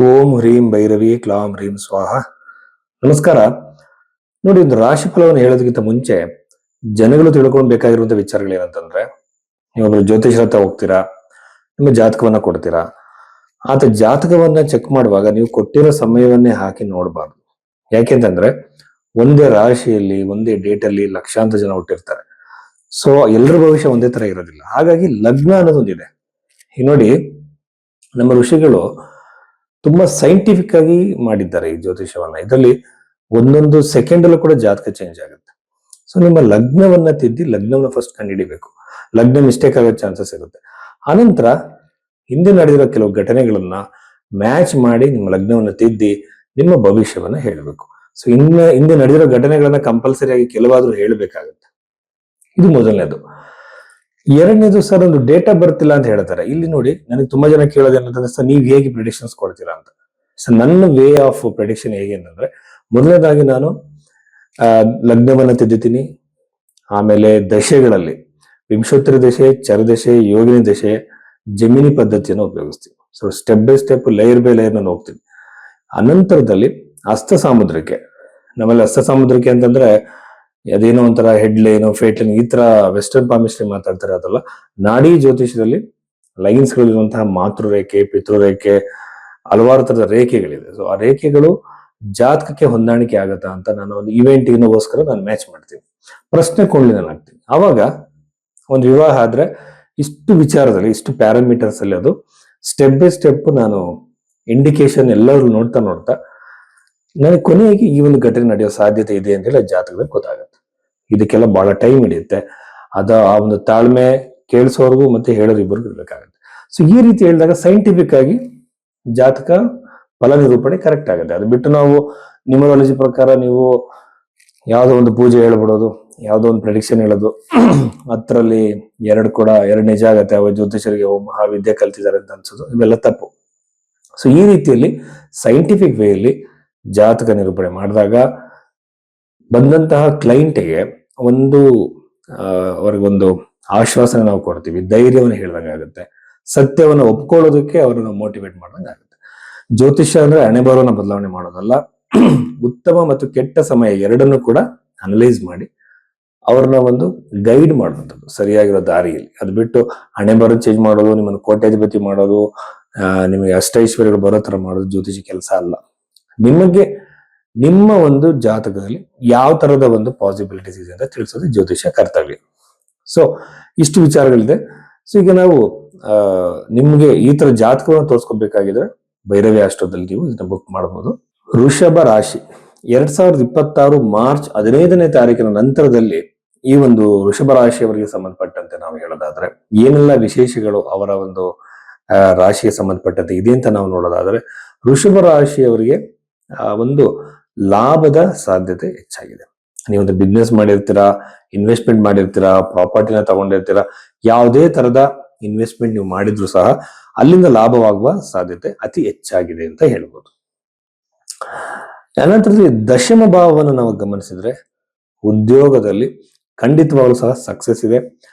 ಓಂ ಹ್ರೀಂ ಭೈರವಿ ಕ್ಲಾಂ ಹ್ರೀಂ ಸ್ವಾಹ. ನಮಸ್ಕಾರ. ನೋಡಿ, ಒಂದು ರಾಶಿ ಫಲವನ್ನು ಹೇಳೋದಕ್ಕಿಂತ ಮುಂಚೆ ಜನಗಳು ತಿಳ್ಕೊಳ್ಬೇಕಾಗಿರುವಂತ ವಿಚಾರಗಳೇನಂತಂದ್ರೆ, ನೀವೊಬ್ರು ಜ್ಯೋತಿಷರ ಹತ್ರ ಹೋಗ್ತೀರಾ, ನಿಮ್ಮ ಜಾತಕವನ್ನ ಕೊಡ್ತೀರಾ. ಆತ ಜಾತಕವನ್ನ ಚೆಕ್ ಮಾಡುವಾಗ ನೀವು ಕೊಟ್ಟಿರೋ ಸಮಯವನ್ನೇ ಹಾಕಿ ನೋಡಬಾರ್ದು. ಯಾಕೆಂತಂದ್ರೆ ಒಂದೇ ರಾಶಿಯಲ್ಲಿ ಒಂದೇ ಡೇಟ್ ಅಲ್ಲಿ ಲಕ್ಷಾಂತರ ಜನ ಹುಟ್ಟಿರ್ತಾರೆ. ಸೊ ಎಲ್ಲರ ಭವಿಷ್ಯ ಒಂದೇ ತರ ಇರೋದಿಲ್ಲ. ಹಾಗಾಗಿ ಲಗ್ನ ಅನ್ನೋದೊಂದಿದೆ. ಈಗ ನೋಡಿ, ನಮ್ಮ ಋಷಿಗಳು ತುಂಬಾ ಸೈಂಟಿಫಿಕ್ ಆಗಿ ಮಾಡಿದ್ದಾರೆ ಈ ಜ್ಯೋತಿಷವನ್ನ. ಇದರಲ್ಲಿ ಒಂದೊಂದು ಸೆಕೆಂಡ್ ಅಲ್ಲೂ ಕೂಡ ಜಾತಕ ಚೇಂಜ್ ಆಗುತ್ತೆ. ಸೊ ನಿಮ್ಮ ಲಗ್ನವನ್ನ ತಿದ್ದಿ ಲಗ್ನವನ್ನ ಫಸ್ಟ್ ಕಂಡುಹಿಡಿಬೇಕು. ಲಗ್ನ ಮಿಸ್ಟೇಕ್ ಆಗೋ ಚಾನ್ಸಸ್ ಇರುತ್ತೆ. ಆನಂತರ ಹಿಂದೆ ನಡೆದಿರೋ ಕೆಲವು ಘಟನೆಗಳನ್ನ ಮ್ಯಾಚ್ ಮಾಡಿ ನಿಮ್ಮ ಲಗ್ನವನ್ನ ತಿದ್ದಿ ನಿಮ್ಮ ಭವಿಷ್ಯವನ್ನ ಹೇಳಬೇಕು. ಸೊ ಹಿಂದೆ ನಡೆದಿರೋ ಘಟನೆಗಳನ್ನ ಕಂಪಲ್ಸರಿ ಆಗಿ ಕೆಲವಾದ್ರೂ ಹೇಳಬೇಕಾಗುತ್ತೆ. ಇದು ಮೊದಲನೇದು. ಎರಡನೇದು, ಸರ್ ಒಂದು ಡೇಟ್ ಆಫ್ ಬರ್ತ್ ಇಲ್ಲ ಅಂತ ಹೇಳ್ತಾರೆ. ಇಲ್ಲಿ ನೋಡಿ, ನನಗೆ ತುಂಬಾ ಜನ ಕೇಳೋದು ಏನಂತಂದ್ರೆ, ಸರ್ ನೀವು ಹೇಗೆ ಪ್ರಿಡಿಕ್ಷನ್ಸ್ ಕೊಡ್ತೀರಾ ಅಂತ. ಸೊ ನನ್ನ ವೇ ಆಫ್ ಪ್ರಿಡಿಕ್ಷನ್ ಹೇಗೆ ಅಂತಂದ್ರೆ, ಮೊದಲನೇದಾಗಿ ನಾನು ಲಗ್ನವನ್ನ ತಿದ್ದುತ್ತೀನಿ. ಆಮೇಲೆ ದಶೆಗಳಲ್ಲಿ ವಿಂಶೋತ್ತರ ದಶೆ, ಚರದಶೆ, ಯೋಗಿನಿ ದಶೆ, ಜಮಿನಿ ಪದ್ಧತಿಯನ್ನು ಉಪಯೋಗಿಸ್ತೀನಿ. So step by step, layer by layer ನಾನು ಹೋಗ್ತೀನಿ. ಅನಂತರದಲ್ಲಿ ಹಸ್ತ ಸಾಮುದ್ರಿಕೆ. ನಮ್ಮಲ್ಲಿ ಹಸ್ತ ಸಾಮುದ್ರಿಕೆ ಅಂತಂದ್ರೆ ಅದೇನೋ ಒಂಥರ ಹೆಡ್ಲೈನು, ಫೇಟ್ಲೈನ್, ಈ ತರ ವೆಸ್ಟರ್ನ್ ಪಾಮಿಸ್ಟ್ರಿ ಮಾತಾಡ್ತಾರೆ. ಅದಲ್ಲ, ನಾಡಿ ಜ್ಯೋತಿಷದಲ್ಲಿ ಲೈನ್ಸ್ ಗಳಿರುವಂತಹ ಮಾತೃರೇಖೆ, ಪಿತೃರೇಖೆ, ಹಲವಾರು ತರದ ರೇಖೆಗಳಿದೆ. ಸೊ ಆ ರೇಖೆಗಳು ಜಾತಕಕ್ಕೆ ಹೊಂದಾಣಿಕೆ ಆಗತ್ತಾ ಅಂತ ನಾನು ಒಂದು ಇವೆಂಟ್ಗೋಸ್ಕರ ನಾನು ಮ್ಯಾಚ್ ಮಾಡ್ತೀನಿ. ಪ್ರಶ್ನೆ ಕೊಂಡ್ಲಿ ನಾನು ಹಾಕ್ತೀನಿ. ಅವಾಗ ಒಂದು ವಿವಾಹ ಆದ್ರೆ ಇಷ್ಟು ವಿಚಾರದಲ್ಲಿ, ಇಷ್ಟು ಪ್ಯಾರಾಮೀಟರ್ಸ್ ಅಲ್ಲಿ ಅದು ಸ್ಟೆಪ್ ಬೈ ಸ್ಟೆಪ್ ನಾನು ಇಂಡಿಕೇಶನ್ ಎಲ್ಲರೂ ನೋಡ್ತಾ ನನಗೆ ಕೊನೆಯಾಗಿ ಈ ಒಂದು ಘಟನೆ ನಡೆಯೋ ಸಾಧ್ಯತೆ ಇದೆ ಅಂತ ಹೇಳಿ ಜಾತಕದಲ್ಲಿ ಗೊತ್ತಾಗುತ್ತೆ. ಇದಕ್ಕೆಲ್ಲ ಬಹಳ ಟೈಮ್ ಹಿಡಿಯುತ್ತೆ. ಆ ಒಂದು ತಾಳ್ಮೆ ಕೇಳಿಸೋರ್ಗು ಮತ್ತೆ ಹೇಳೋರು ಇಬ್ಬರಿಗೂ ಇರ್ಬೇಕಾಗುತ್ತೆ. ಸೊ ಈ ರೀತಿ ಹೇಳಿದಾಗ ಸೈಂಟಿಫಿಕ್ ಆಗಿ ಜಾತಕ ಫಲ ನಿರೂಪಣೆ ಕರೆಕ್ಟ್ ಆಗುತ್ತೆ. ಅದು ಬಿಟ್ಟು ನಾವು ನ್ಯೂಮರಾಲಜಿ ಪ್ರಕಾರ ನೀವು ಯಾವುದೋ ಒಂದು ಪೂಜೆ ಹೇಳ್ಬಿಡೋದು, ಯಾವುದೋ ಒಂದು ಪ್ರೆಡಿಕ್ಷನ್ ಹೇಳೋದು, ಅದರಲ್ಲಿ ಎರಡು ನಿಜ ಆಗತ್ತೆ, ಅವ ಜ್ಯೋತಿಷರಿಗೆ ಮಹಾವಿದ್ಯೆ ಕಲ್ತಿದ್ದಾರೆ ಅಂತ ಅನ್ಸೋದು, ಇವೆಲ್ಲ ತಪ್ಪು. ಸೊ ಈ ರೀತಿಯಲ್ಲಿ ಸೈಂಟಿಫಿಕ್ ವೇಯಲ್ಲಿ ಜಾತಕ ನಿರೂಪಣೆ ಮಾಡಿದಾಗ ಬಂದಂತಹ ಕ್ಲೈಂಟ್ಗೆ ಅವ್ರಿಗೊಂದು ಆಶ್ವಾಸನೆ ನಾವು ಕೊಡ್ತೀವಿ, ಧೈರ್ಯವನ್ನು ಹೇಳ್ದಂಗಾಗುತ್ತೆ, ಸತ್ಯವನ್ನು ಒಪ್ಕೊಳ್ಳೋದಕ್ಕೆ ಅವ್ರನ್ನ ಮೋಟಿವೇಟ್ ಮಾಡ್ದಂಗಾಗುತ್ತೆ. ಜ್ಯೋತಿಷ್ಯ ಅಂದ್ರೆ ಹಣೆ ಬರೋನ ಬದಲಾವಣೆ ಮಾಡೋದಲ್ಲ, ಉತ್ತಮ ಮತ್ತು ಕೆಟ್ಟ ಸಮಯ ಎರಡನ್ನು ಕೂಡ ಅನಲೈಸ್ ಮಾಡಿ ಅವ್ರನ್ನ ಒಂದು ಗೈಡ್ ಮಾಡುವಂಥದ್ದು ಸರಿಯಾಗಿರೋ ದಾರಿಯಲ್ಲಿ. ಅದು ಬಿಟ್ಟು ಹಣೆ ಬರೋ ಚೇಂಜ್ ಮಾಡೋದು, ನಿಮ್ಮನ್ನು ಕೋಟ್ಯಾಧಿಪತಿ ಮಾಡೋದು, ನಿಮಗೆ ಅಷ್ಟೈಶ್ವರ್ಯಗಳು ಬರೋ ತರ ಮಾಡೋದು ಜ್ಯೋತಿಷಿ ಕೆಲಸ ಅಲ್ಲ. ನಿಮಗೆ ನಿಮ್ಮ ಒಂದು ಜಾತಕದಲ್ಲಿ ಯಾವ ತರದ ಒಂದು ಪಾಸಿಬಿಲಿಟೀಸ್ ಇದೆ ಅಂತ ತಿಳಿಸೋದು ಜ್ಯೋತಿಷ ಕರ್ತವ್ಯ. ಸೊ ಇಷ್ಟು ವಿಚಾರಗಳಿದೆ. ಸೊ ಈಗ ನಾವು ನಿಮ್ಗೆ ಈ ತರ ಜಾತಕವನ್ನು ತೋರಿಸ್ಕೋಬೇಕಾಗಿದ್ರೆ ಭೈರವಿ ಅಷ್ಟೋದಲ್ಲಿ ನೀವು ಇದನ್ನ ಬುಕ್ ಮಾಡಬಹುದು. ವೃಷಭ ರಾಶಿ 2026 ಮಾರ್ಚ್ 15ನೇ ತಾರೀಕಿನ ನಂತರದಲ್ಲಿ ಈ ಒಂದು ವೃಷಭ ರಾಶಿಯವರಿಗೆ ಸಂಬಂಧಪಟ್ಟಂತೆ ನಾವು ಹೇಳೋದಾದ್ರೆ ಏನೆಲ್ಲ ವಿಶೇಷಗಳು ಅವರ ಒಂದು ರಾಶಿಗೆ ಸಂಬಂಧಪಟ್ಟಂತೆ ಇದೆ ಅಂತ ನಾವು ನೋಡೋದಾದ್ರೆ, ವೃಷಭ ರಾಶಿಯವರಿಗೆ ಒಂದು ಲಾಭದ ಸಾಧ್ಯತೆ ಹೆಚ್ಚಾಗಿದೆ. ನೀವೊಂದು ಬಿಸ್ನೆಸ್ ಮಾಡಿರ್ತೀರಾ, ಇನ್ವೆಸ್ಟ್ಮೆಂಟ್ ಮಾಡಿರ್ತೀರಾ, ಪ್ರಾಪರ್ಟಿನ ತಗೊಂಡಿರ್ತೀರಾ, ಯಾವುದೇ ತರದ ಇನ್ವೆಸ್ಟ್ಮೆಂಟ್ ನೀವು ಮಾಡಿದ್ರು ಸಹ ಅಲ್ಲಿಂದ ಲಾಭವಾಗುವ ಸಾಧ್ಯತೆ ಅತಿ ಹೆಚ್ಚಾಗಿದೆ ಅಂತ ಹೇಳ್ಬೋದು. ಅನಂತರದಲ್ಲಿ ದಶಮ ಭಾವವನ್ನು ನಾವು ಗಮನಿಸಿದ್ರೆ ಉದ್ಯೋಗದಲ್ಲಿ ಖಂಡಿತವಾಗ್ಲೂ ಸಹ ಸಕ್ಸಸ್ ಇದೆ.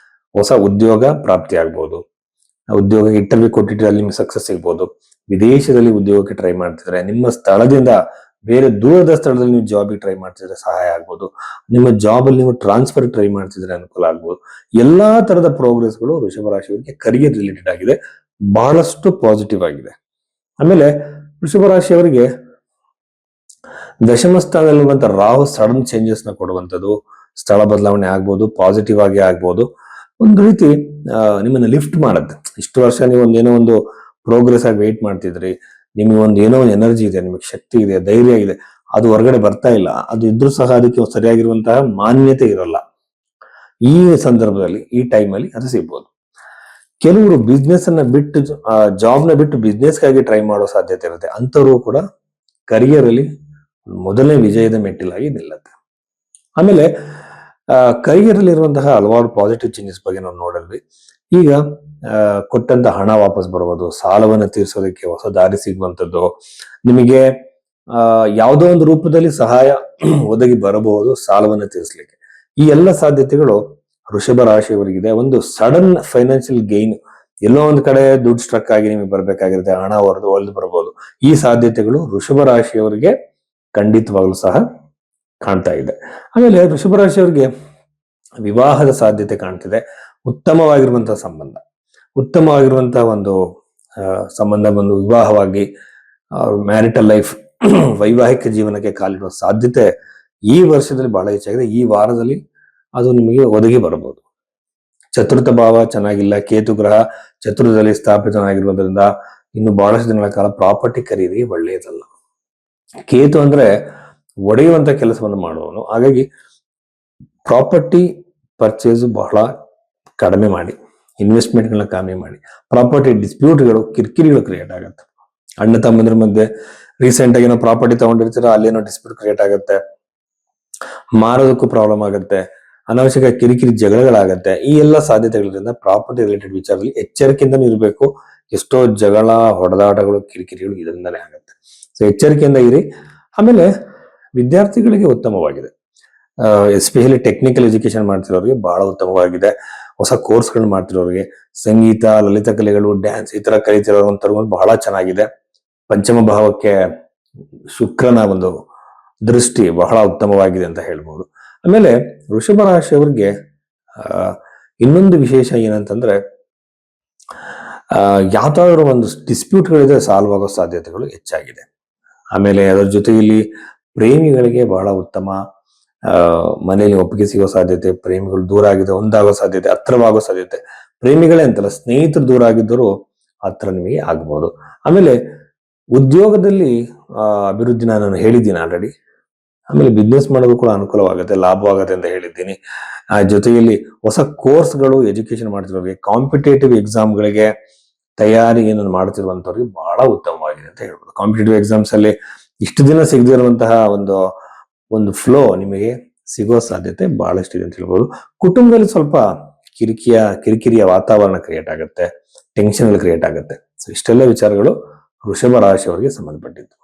ಹೊಸ ಉದ್ಯೋಗ ಪ್ರಾಪ್ತಿ ಆಗ್ಬೋದು. ಉದ್ಯೋಗ ಇಂಟರ್ವ್ಯೂ ಕೊಟ್ಟಿದ್ರೆ ಅಲ್ಲಿ ನಿಮ್ಗೆ ಸಕ್ಸಸ್ ಸಿಗ್ಬೋದು. ವಿದೇಶದಲ್ಲಿ ಉದ್ಯೋಗಕ್ಕೆ ಟ್ರೈ ಮಾಡ್ತಿದ್ರೆ, ನಿಮ್ಮ ಸ್ಥಳದಿಂದ ಬೇರೆ ದೂರದ ಸ್ಥಳದಲ್ಲಿ ನೀವು ಜಾಬಿಗೆ ಟ್ರೈ ಮಾಡ್ತಿದ್ರೆ ಸಹಾಯ ಆಗ್ಬೋದು. ನಿಮ್ಮ ಜಾಬ್ ಅಲ್ಲಿ ನೀವು ಟ್ರಾನ್ಸ್ಫರ್ ಟ್ರೈ ಮಾಡ್ತಿದ್ರೆ ಅನುಕೂಲ ಆಗ್ಬೋದು. ಎಲ್ಲಾ ತರದ ಪ್ರೋಗ್ರೆಸ್ಗಳು ವೃಷಭ ರಾಶಿಯವರಿಗೆ ಕರಿಯರ್ ರಿಲೇಟೆಡ್ ಆಗಿದೆ, ಬಹಳಷ್ಟು ಪಾಸಿಟಿವ್ ಆಗಿದೆ. ಆಮೇಲೆ ವೃಷಭ ರಾಶಿಯವರಿಗೆ ದಶಮ ಸ್ಥಾನದಲ್ಲಿರುವಂತ ರಾಹು ಸಡನ್ ಚೇಂಜಸ್ ನ ಕೊಡುವಂಥದ್ದು, ಸ್ಥಳ ಬದಲಾವಣೆ ಆಗ್ಬೋದು, ಪಾಸಿಟಿವ್ ಆಗಿ ಆಗ್ಬೋದು. ಒಂದು ರೀತಿ ನಿಮ್ಮನ್ನ ಲಿಫ್ಟ್ ಮಾಡುತ್ತೆ. ಇಷ್ಟು ವರ್ಷ ನೀವು ಏನೋ ಒಂದು ಪ್ರೋಗ್ರೆಸ್ ಆಗಿ ವೇಟ್ ಮಾಡ್ತಿದ್ರಿ, ನಿಮಗೆ ಏನೋ ಒಂದು ಎನರ್ಜಿ ಇದೆ, ನಿಮಗೆ ಶಕ್ತಿ ಇದೆ, ಧೈರ್ಯ ಇದೆ, ಅದು ಹೊರಗಡೆ ಬರ್ತಾ ಇಲ್ಲ. ಅದು ಇದ್ರೂ ಸಹ ಅದಕ್ಕೆ ಸರಿಯಾಗಿರುವಂತಹ ಮಾನ್ಯತೆ ಇರಲ್ಲ. ಈ ಸಂದರ್ಭದಲ್ಲಿ, ಈ ಟೈಮಲ್ಲಿ ಅದು ಸಿಗ್ಬೋದು. ಕೆಲವರು ಬಿಸ್ನೆಸ್ ಅನ್ನ ಬಿಟ್ಟು, ಜಾಬ್ ನ ಬಿಟ್ಟು ಬಿಸ್ನೆಸ್ಗಾಗಿ ಟ್ರೈ ಮಾಡೋ ಸಾಧ್ಯತೆ ಇರುತ್ತೆ. ಅಂತವರು ಕೂಡ ಕರಿಯರ್ ಅಲ್ಲಿ ಮೊದಲನೇ ವಿಜಯದ ಮೆಟ್ಟಿಲಾಗಿ ನಿಲ್ಲುತ್ತೆ. ಆಮೇಲೆ ಕರಿಯರ್ ಅಲ್ಲಿ ಇರುವಂತಹ ಹಲವಾರು ಪಾಸಿಟಿವ್ ಚೇಂಜಸ್ ಬಗ್ಗೆ ನಾವು ನೋಡಿದ್ವಿ. ಈಗ ಕೊಟ್ಟಂತ ಹಣ ವಾಪಸ್ ಬರುವುದು, ಸಾಲವನ್ನು ತೀರಿಸೋದಕ್ಕೆ ಹೊಸ ದಾರಿ ಸಿಗುವಂಥದ್ದು, ನಿಮಗೆ ಯಾವುದೋ ಒಂದು ರೂಪದಲ್ಲಿ ಸಹಾಯ ಒದಗಿ ಬರಬಹುದು ಸಾಲವನ್ನು ತೀರಿಸಲಿಕ್ಕೆ. ಈ ಎಲ್ಲ ಸಾಧ್ಯತೆಗಳು ವೃಷಭ ರಾಶಿಯವರಿಗಿದೆ. ಒಂದು ಸಡನ್ ಫೈನಾನ್ಷಿಯಲ್ ಗೈನ್ ಎಲ್ಲೋ ಒಂದ್ ಕಡೆ ದುಡ್ಡು ಸ್ಟ್ರಕ್ ಆಗಿ ನಿಮಗೆ ಬರ್ಬೇಕಾಗಿರುತ್ತೆ, ಹಣ ಒಲ್ದು ಬರ್ಬೋದು. ಈ ಸಾಧ್ಯತೆಗಳು ವೃಷಭ ರಾಶಿಯವರಿಗೆ ಖಂಡಿತವಾಗ್ಲೂ ಸಹ ಕಾಣ್ತಾ ಇದೆ. ಆಮೇಲೆ ವೃಷಭ ರಾಶಿಯವರಿಗೆ ವಿವಾಹದ ಸಾಧ್ಯತೆ ಕಾಣ್ತಿದೆ. ಉತ್ತಮವಾಗಿರುವಂತಹ ಉತ್ತಮವಾಗಿರುವಂತಹ ಒಂದು ಸಂಬಂಧ ಬಂದು ವಿವಾಹವಾಗಿ ಮ್ಯಾರಿಟಲ್ ಲೈಫ್ ವೈವಾಹಿಕ ಜೀವನಕ್ಕೆ ಕಾಲಿಡುವ ಸಾಧ್ಯತೆ ಈ ವರ್ಷದಲ್ಲಿ ಬಹಳ ಹೆಚ್ಚಾಗಿದೆ. ಈ ವಾರದಲ್ಲಿ ಅದು ನಿಮಗೆ ಒದಗಿ ಬರಬಹುದು. ಚತುರ್ಥ ಭಾವ ಚೆನ್ನಾಗಿಲ್ಲ, ಕೇತು ಗ್ರಹ ಚತುರ್ಥದಲ್ಲಿ ಸ್ಥಾಪಿತನಾಗಿರುವುದರಿಂದ ಇನ್ನು ಬಹಳಷ್ಟು ದಿನಗಳ ಕಾಲ ಪ್ರಾಪರ್ಟಿ ಖರೀದಿ ಒಳ್ಳೆಯದಲ್ಲ. ಕೇತು ಅಂದ್ರೆ ಒಡೆಯುವಂತ ಕೆಲಸವನ್ನು ಮಾಡುವವನು. ಹಾಗಾಗಿ ಪ್ರಾಪರ್ಟಿ ಪರ್ಚೇಸ್ ಬಹಳ ಕಡಿಮೆ ಮಾಡಿ, ಇನ್ವೆಸ್ಟ್ಮೆಂಟ್ಗಳನ್ನ ಕಡಿಮೆ ಮಾಡಿ. ಪ್ರಾಪರ್ಟಿ ಡಿಸ್ಪ್ಯೂಟ್ಗಳು, ಕಿರಿಕಿರಿಗಳು ಕ್ರಿಯೇಟ್ ಆಗುತ್ತೆ. ಅಣ್ಣ ತಮ್ಮಂದ್ರ ಮಧ್ಯೆ ರೀಸೆಂಟ್ ಆಗಿ ಏನೋ ಪ್ರಾಪರ್ಟಿ ತಗೊಂಡಿರ್ತೀರ, ಅಲ್ಲೇನೋ ಡಿಸ್ಪ್ಯೂಟ್ ಕ್ರಿಯೇಟ್ ಆಗುತ್ತೆ, ಮಾರೋದಕ್ಕೂ ಪ್ರಾಬ್ಲಮ್ ಆಗುತ್ತೆ, ಅನಾವಶ್ಯಕ ಕಿರಿಕಿರಿ ಜಗಳಗಳಾಗತ್ತೆ. ಈ ಎಲ್ಲ ಸಾಧ್ಯತೆಗಳಿಂದ ಪ್ರಾಪರ್ಟಿ ರಿಲೇಟೆಡ್ ವಿಚಾರದಲ್ಲಿ ಎಚ್ಚರಿಕೆಯಿಂದನೂ ಇರಬೇಕು. ಎಷ್ಟೋ ಜಗಳ, ಹೊಡೆದಾಟಗಳು, ಕಿರಿಕಿರಿಗಳು ಇದರಿಂದಲೇ ಆಗುತ್ತೆ. ಸೊ ಎಚ್ಚರಿಕೆಯಿಂದ ಇರಿ. ಆಮೇಲೆ ವಿದ್ಯಾರ್ಥಿಗಳಿಗೆ ಉತ್ತಮವಾಗಿದೆ, ಎಸ್ಪೆಷಲಿ ಟೆಕ್ನಿಕಲ್ ಎಜುಕೇಶನ್ ಮಾಡ್ತಿರೋರಿಗೆ ಬಹಳ ಉತ್ತಮವಾಗಿದೆ. ಹೊಸ ಕೋರ್ಸ್ಗಳು ಮಾಡ್ತಿರೋರಿಗೆ, ಸಂಗೀತ, ಲಲಿತ ಕಲೆಗಳು, ಡ್ಯಾನ್ಸ್ ಈ ತರ ಕಲಿತಿರೋಂಥವ್ರು ಬಹಳ ಚೆನ್ನಾಗಿದೆ. ಪಂಚಮ ಭಾವಕ್ಕೆ ಶುಕ್ರನ ಒಂದು ದೃಷ್ಟಿ ಬಹಳ ಉತ್ತಮವಾಗಿದೆ ಅಂತ ಹೇಳ್ಬೋದು. ಆಮೇಲೆ ವೃಷಭ ರಾಶಿಯವರಿಗೆ ಇನ್ನೊಂದು ವಿಶೇಷ ಏನಂತಂದ್ರೆ, ಯಾವ್ದಾದ್ರು ಒಂದು ಡಿಸ್ಪ್ಯೂಟ್ಗಳಿದೆ ಸಾಲ್ವ್ ಆಗೋ ಸಾಧ್ಯತೆಗಳು ಹೆಚ್ಚಾಗಿದೆ. ಆಮೇಲೆ ಅದರ ಜೊತೆಯಲ್ಲಿ ಪ್ರೇಮಿಗಳಿಗೆ ಬಹಳ ಉತ್ತಮ, ಮನೆಯಲ್ಲಿ ಒಪ್ಪಿಗೆ ಸಿಗೋ ಸಾಧ್ಯತೆ, ಪ್ರೇಮಿಗಳು ದೂರ ಆಗಿದ್ದು ಒಂದಾಗೋ ಸಾಧ್ಯತೆ, ಹತ್ರವಾಗೋ ಸಾಧ್ಯತೆ. ಪ್ರೇಮಿಗಳೇ ಅಂತಲ್ಲ, ಸ್ನೇಹಿತರು ದೂರ ಆಗಿದ್ದರೂ ಹತ್ರ ನಿಮಗೆ ಆಗ್ಬೋದು. ಆಮೇಲೆ ಉದ್ಯೋಗದಲ್ಲಿ ಅಭಿವೃದ್ಧಿ ನಾನು ಹೇಳಿದ್ದೀನಿ ಆಲ್ರೆಡಿ. ಆಮೇಲೆ ಬಿಸ್ನೆಸ್ ಮಾಡೋದು ಕೂಡ ಅನುಕೂಲವಾಗುತ್ತೆ, ಲಾಭವಾಗುತ್ತೆ ಅಂತ ಹೇಳಿದ್ದೀನಿ. ಆ ಜೊತೆಯಲ್ಲಿ ಹೊಸ ಕೋರ್ಸ್ಗಳು, ಎಜುಕೇಶನ್ ಮಾಡ್ತಿರೋರಿಗೆ, ಕಾಂಪಿಟೇಟಿವ್ ಎಕ್ಸಾಮ್ಗಳಿಗೆ ತಯಾರಿ ಏನನ್ನು ಮಾಡ್ತಿರುವಂತವ್ರಿಗೆ ಬಹಳ ಉತ್ತಮವಾಗಿದೆ ಅಂತ ಹೇಳ್ಬೋದು. ಕಾಂಪಿಟೇಟಿವ್ ಎಕ್ಸಾಮ್ಸ್ ಅಲ್ಲಿ ಇಷ್ಟು ದಿನ ಸಿಗದಿರುವಂತಹ ಒಂದು ಫ್ಲೋ ನಿಮಗೆ ಸಿಗೋ ಸಾಧ್ಯತೆ ಬಹಳಷ್ಟಿದೆ ಅಂತ ಹೇಳ್ಬೋದು. ಕುಟುಂಬದಲ್ಲಿ ಸ್ವಲ್ಪ ಕಿರಿಕಿರಿಯ ವಾತಾವರಣ ಕ್ರಿಯೇಟ್ ಆಗುತ್ತೆ, ಟೆನ್ಷನ್ ಕ್ರಿಯೇಟ್ ಆಗುತ್ತೆ. ಸೊ ಇಷ್ಟೆಲ್ಲ ವಿಚಾರಗಳು ವೃಷಭ ರಾಶಿಯವರಿಗೆ ಸಂಬಂಧಪಟ್ಟಿದ್ದು.